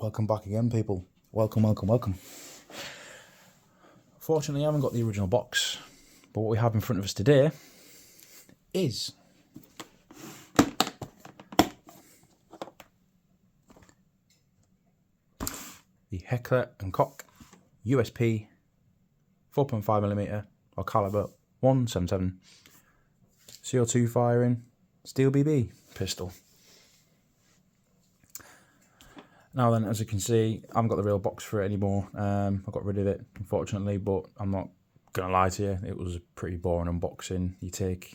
Welcome back again, people. Welcome, welcome, welcome. Fortunately, I haven't got the original box, but what we have in front of us today is the Heckler & Koch USP 4.5mm or caliber 177 CO2 firing steel BB pistol. Now then, as you can see, I haven't got the real box for it anymore. I got rid of it, unfortunately, but I'm not going to lie to you. It was a pretty boring unboxing.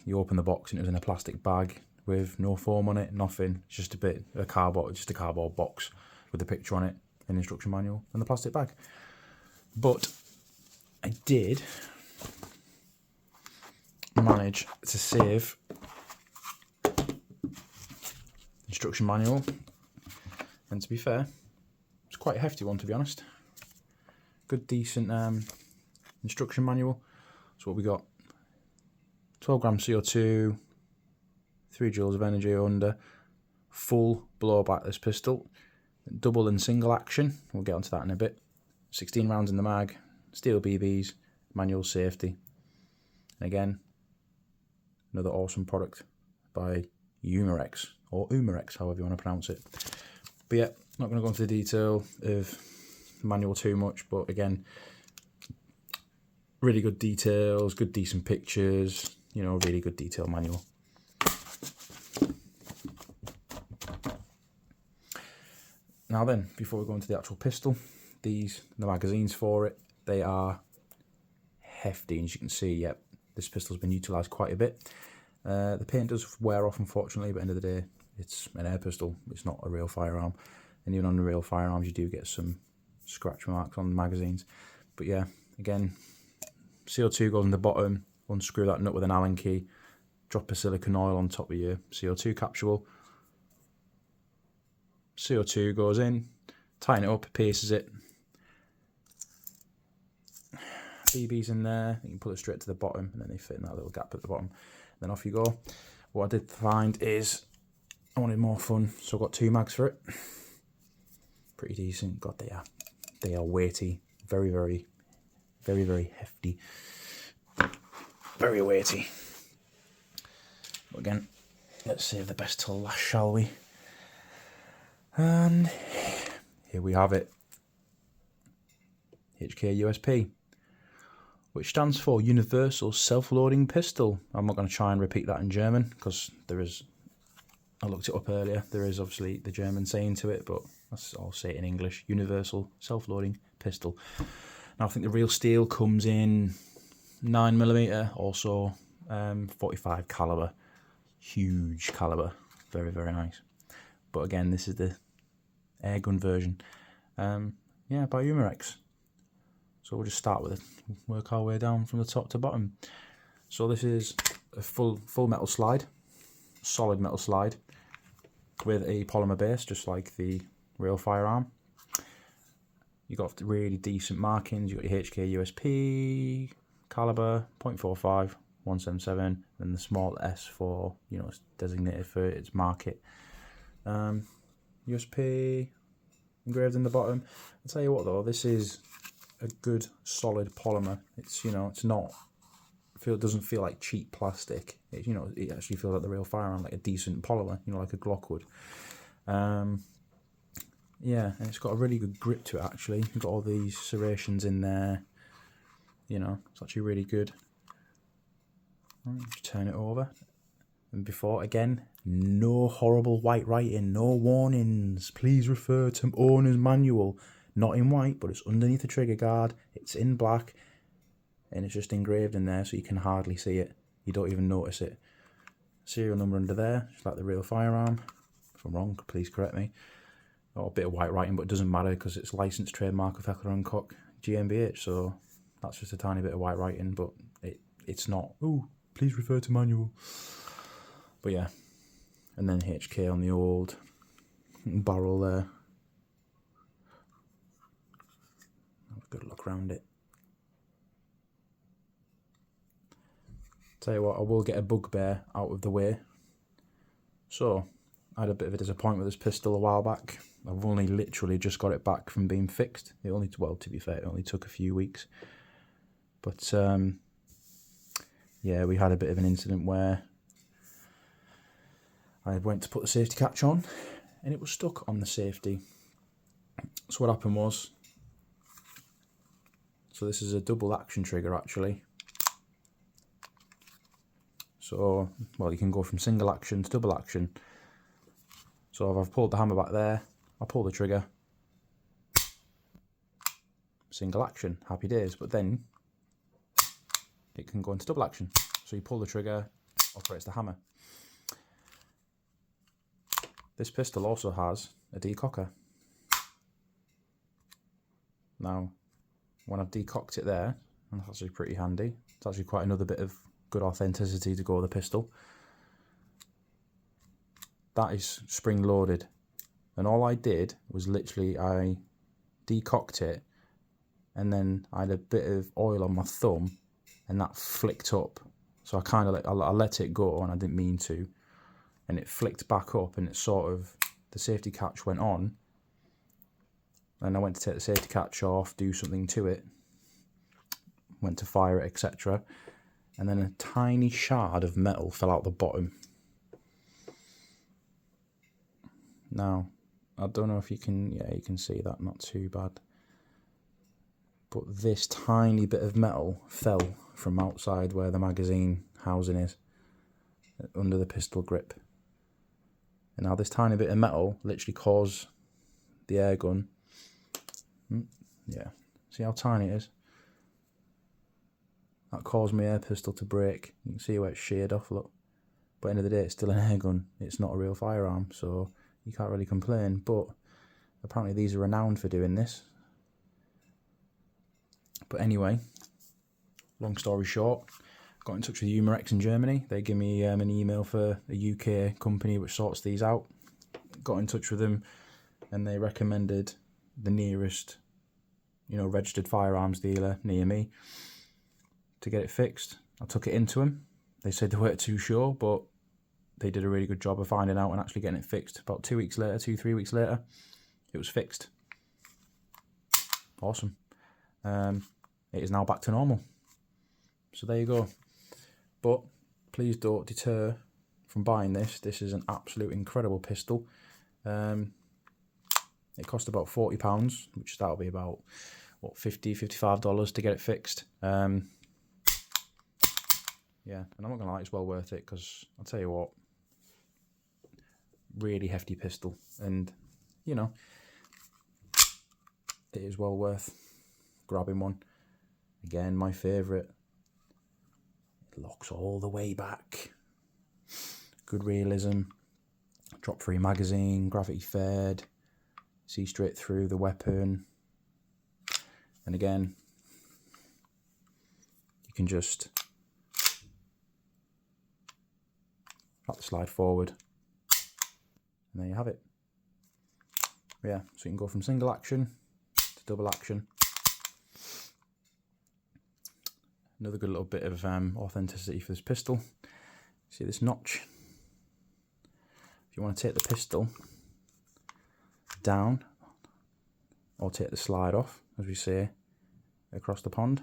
You open the box and it was in a plastic bag with no foam on it, nothing. It's just a cardboard box with a picture on it, an instruction manual, and the plastic bag. But I did manage to save instruction manual. And to be fair, it's quite a hefty one, to be honest. Good, decent instruction manual. So what we got: 12 grams CO2, 3 joules of energy under, full blowback this pistol, double and single action. We'll get onto that in a bit. 16 rounds in the mag, steel BBs, manual safety. And again, another awesome product by Umarex, or Umarex, however you want to pronounce it. But yeah, not going to go into the detail of the manual too much, but again, really good details, good decent pictures, really good detailed manual. Now then, before we go into the actual pistol, the magazines for it, they are hefty, and as you can see, yep, this pistol's been utilised quite a bit. The paint does wear off, unfortunately, but at the end of the day, it's an air pistol, it's not a real firearm. And even on the real firearms, you do get some scratch marks on the magazines. But yeah, again, CO2 goes in the bottom, unscrew that nut with an Allen key, drop a silicone oil on top of your CO2 capsule. CO2 goes in, tighten it up, pierces it. BB's in there, you can pull it straight to the bottom, and then they fit in that little gap at the bottom. Then off you go. What I did find is I wanted more fun, so I got 2 mags for it. Pretty decent. God, they are weighty. Very, very, very, very hefty. Very weighty. But again, let's save the best till last, shall we? And here we have it. HK USP, which stands for Universal Self-Loading Pistol. I'm not going to try and repeat that in German, because I looked it up earlier, there is obviously the German saying to it, but I'll say it in English: Universal Self-Loading Pistol. Now I think the real steel comes in 9mm, also 45 caliber, huge caliber, very, very nice. But again, this is the airgun version, yeah, by Umarex. So we'll just start with it, work our way down from the top to bottom. So this is a full metal slide, solid metal slide with a polymer base, just like the real firearm. You got really decent markings. You got your HK USP caliber, .45, 177, and the small S for, it's designated for its market. USP engraved in the bottom. I'll tell you what though, this is a good solid polymer. It's it's not it doesn't feel like cheap plastic. It actually feels like the real firearm, like a decent polymer, like a Glock would. Yeah, and it's got a really good grip to it actually. You've got all these serrations in there. It's actually really good. Just turn it over. And before, again, no horrible white writing, no warnings. Please refer to owner's manual. Not in white, but it's underneath the trigger guard. It's in black. And it's just engraved in there, so you can hardly see it. You don't even notice it. Serial number under there, just like the real firearm. If I'm wrong, please correct me. Or a bit of white writing, but it doesn't matter because it's licensed trademark of Heckler & Koch GmbH, so that's just a tiny bit of white writing, but it's not, oh, please refer to manual. But yeah, and then HK on the old barrel there. Have a good look around it. Tell you what, I will get a bugbear out of the way. So, I had a bit of a disappointment with this pistol a while back. I've only literally just got it back from being fixed. It only, well, to be fair, it only took a few weeks. But yeah, we had a bit of an incident where I went to put the safety catch on and it was stuck on the safety. So what happened was, so this is a double action trigger actually. So, well, you can go from single action to double action. So if I've pulled the hammer back there, I pull the trigger, single action, happy days. But then it can go into double action. So you pull the trigger, operates the hammer. This pistol also has a decocker. Now, when I've decocked it there, and that's actually pretty handy, it's actually quite another bit of good authenticity to go with the pistol. That is spring loaded, and all I did was literally I decocked it, and then I had a bit of oil on my thumb, and that flicked up. So I kind of I let it go, and I didn't mean to, and it flicked back up, and it sort of, the safety catch went on, and I went to take the safety catch off, do something to it, went to fire it, etc., and then a tiny shard of metal fell out the bottom. Now, I don't know if you can, yeah, you can see that, not too bad. But this tiny bit of metal fell from outside where the magazine housing is, under the pistol grip. And now this tiny bit of metal literally caused the air gun, yeah, see how tiny it is? That caused my air pistol to break. You can see where it's sheared off, look. But at the end of the day, it's still an air gun. It's not a real firearm, so you can't really complain. But apparently these are renowned for doing this. But anyway, long story short, got in touch with Umarex in Germany. They give me an email for a UK company which sorts these out. Got in touch with them, and they recommended the nearest, you know, registered firearms dealer near me to get it fixed. I took it into them. They said they weren't too sure, but they did a really good job of finding out and actually getting it fixed. About 2 weeks later, 3 weeks later, it was fixed. Awesome. It is now back to normal. So there you go. But please don't deter from buying this. This is an absolute incredible pistol. It cost about £40, which that'll be about, what, $50, $55 to get it fixed. Yeah, and I'm not going to lie, it's well worth it, because I'll tell you what, really hefty pistol, and, you know, it is well worth grabbing one. Again, my favourite. It locks all the way back. Good realism. Drop-free magazine, gravity fed. See straight through the weapon. And again, you can just flap the slide forward, and there you have it. Yeah, so you can go from single action to double action. Another good little bit of authenticity for this pistol. See this notch? If you want to take the pistol down, or take the slide off, as we say, across the pond,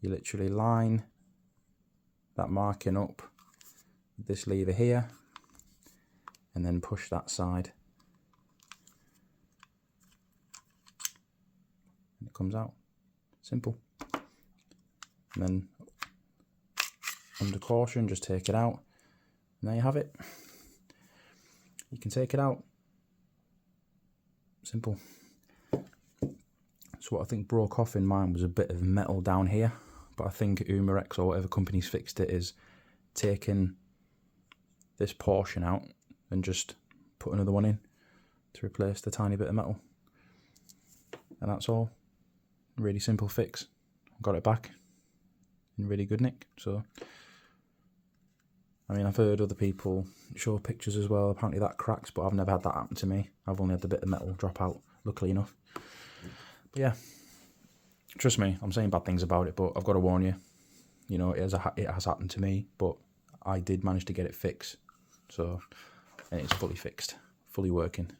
you literally line that marking up with this lever here, and then push that side, and it comes out. Simple. And then under caution, just take it out, and there you have it. You can take it out. Simple. So what I think broke off in mine was a bit of metal down here, but I think Umarex or whatever company's fixed it is taking this portion out and just put another one in to replace the tiny bit of metal. And that's all. Really simple fix. Got it back in really good nick. So, I mean, I've heard other people show pictures as well. Apparently that cracks, but I've never had that happen to me. I've only had the bit of metal drop out, luckily enough. But yeah, trust me, I'm saying bad things about it, but I've got to warn you. You know, it has happened to me, but I did manage to get it fixed. So, and it's fully fixed. fully working.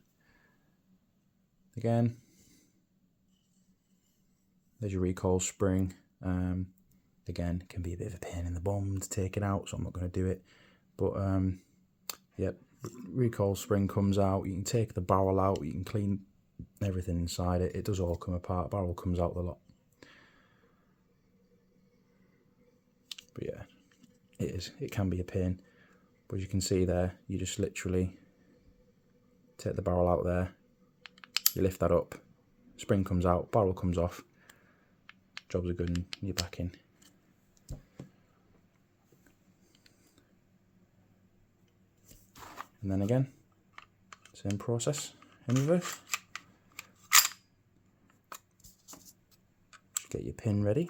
Again, there's your recoil spring. Again, it can be a bit of a pain in the bum to take it out, so I'm not going to do it. But yep, recoil spring comes out. You can take the barrel out. You can clean everything inside it. It does all come apart. Barrel comes out the lot. But yeah, it can be a pain. But as you can see there, you just literally take the barrel out there. You lift that up. Spring comes out. Barrel comes off. Jobs are good and you're back in. And then again, same process in reverse. Just get your pin ready.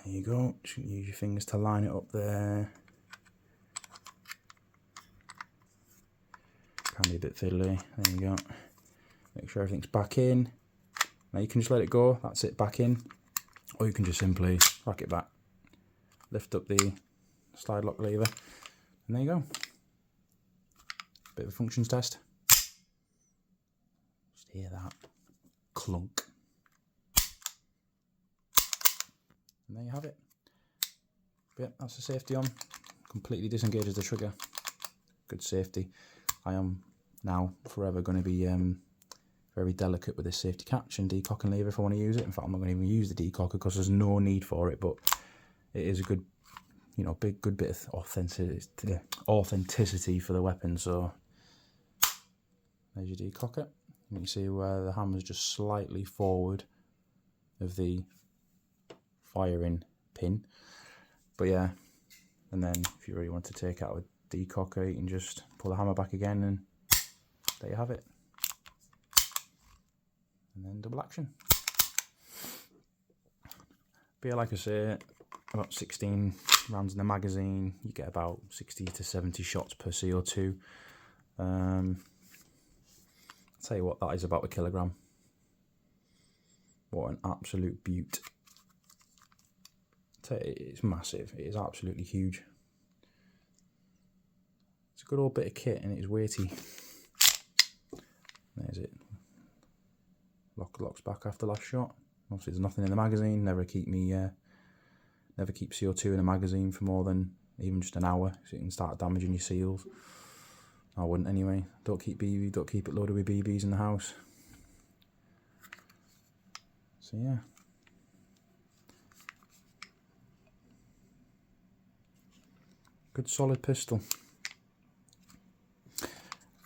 There you go. Just use your fingers to line it up there. Can be a bit fiddly. There you go. Make sure everything's back in. Now you can just let it go. That's it, back in. Or you can just simply rock it back. Lift up the slide lock lever. And there you go. Bit of a functions test. Just hear that clunk. And there you have it. But yeah, that's the safety on. Completely disengages the trigger. Good safety. I am now forever going to be very delicate with this safety catch and decocking lever if I want to use it. In fact, I'm not going to even use the decocker because there's no need for it, but it is a good, you know, good bit of authenticity for the weapon. So there's your decocker. You can see where the hammer's just slightly forward of the firing pin. But yeah, and then if you really want to take out a decocker, you can just pull the hammer back again and there you have it. And then double action. But yeah, like I say, about 16 rounds in the magazine, you get about 60 to 70 shots per CO2. I'll tell you what, that is about a kilogram. What an absolute beaut. It's massive, it is absolutely huge. It's a good old bit of kit and it's weighty. There's it. Locks back after last shot. Obviously there's nothing in the magazine, never keep CO2 in a magazine for more than even just an hour, so you can start damaging your seals. I wouldn't anyway. Don't keep it loaded with BBs in the house. So yeah. Good solid pistol.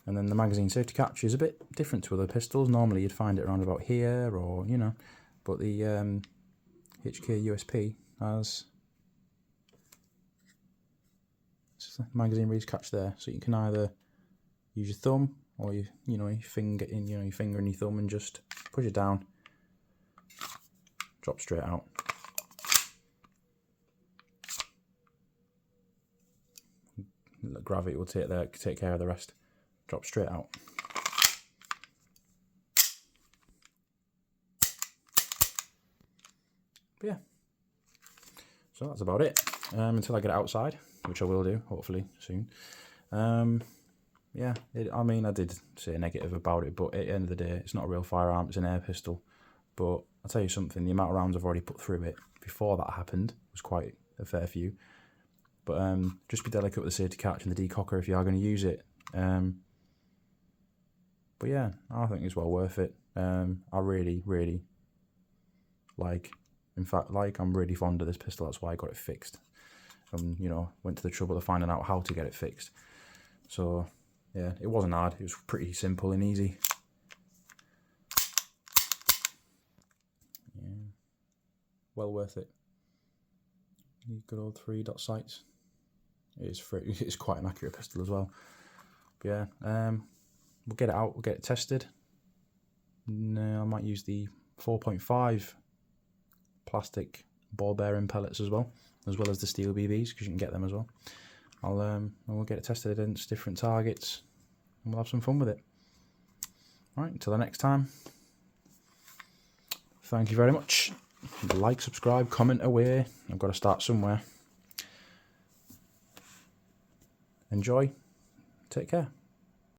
And then the magazine safety catch is a bit different to other pistols. Normally you'd find it around about here, or you know, but the HK USP has magazine reeds catch there, so you can either use your thumb or your finger and your thumb and just push it down, drop straight out. Gravity will take care of the rest. Drop straight out. But yeah, so that's about it. Until I get it outside, which I will do hopefully soon. Yeah, I mean, I did say negative about it, but at the end of the day, it's not a real firearm, it's an air pistol. But I'll tell you something, the amount of rounds I've already put through it before that happened was quite a fair few. But just be delicate with the safety catch and the decocker if you are going to use it. But yeah, I think it's well worth it. I really, really I'm really fond of this pistol. That's why I got it fixed. Went to the trouble of finding out how to get it fixed. So yeah, it wasn't hard. It was pretty simple and easy. Yeah, well worth it. Good old 3-dot sights. It's quite an accurate pistol as well. But yeah, we'll get it out. We'll get it tested. No, I might use the 4.5 plastic ball bearing pellets as well as the steel BBs, because you can get them as well. We'll get it tested against different targets and we'll have some fun with it. Alright, until the next time, thank you very much. like, subscribe, comment away. I've got to start somewhere. Enjoy. Take care.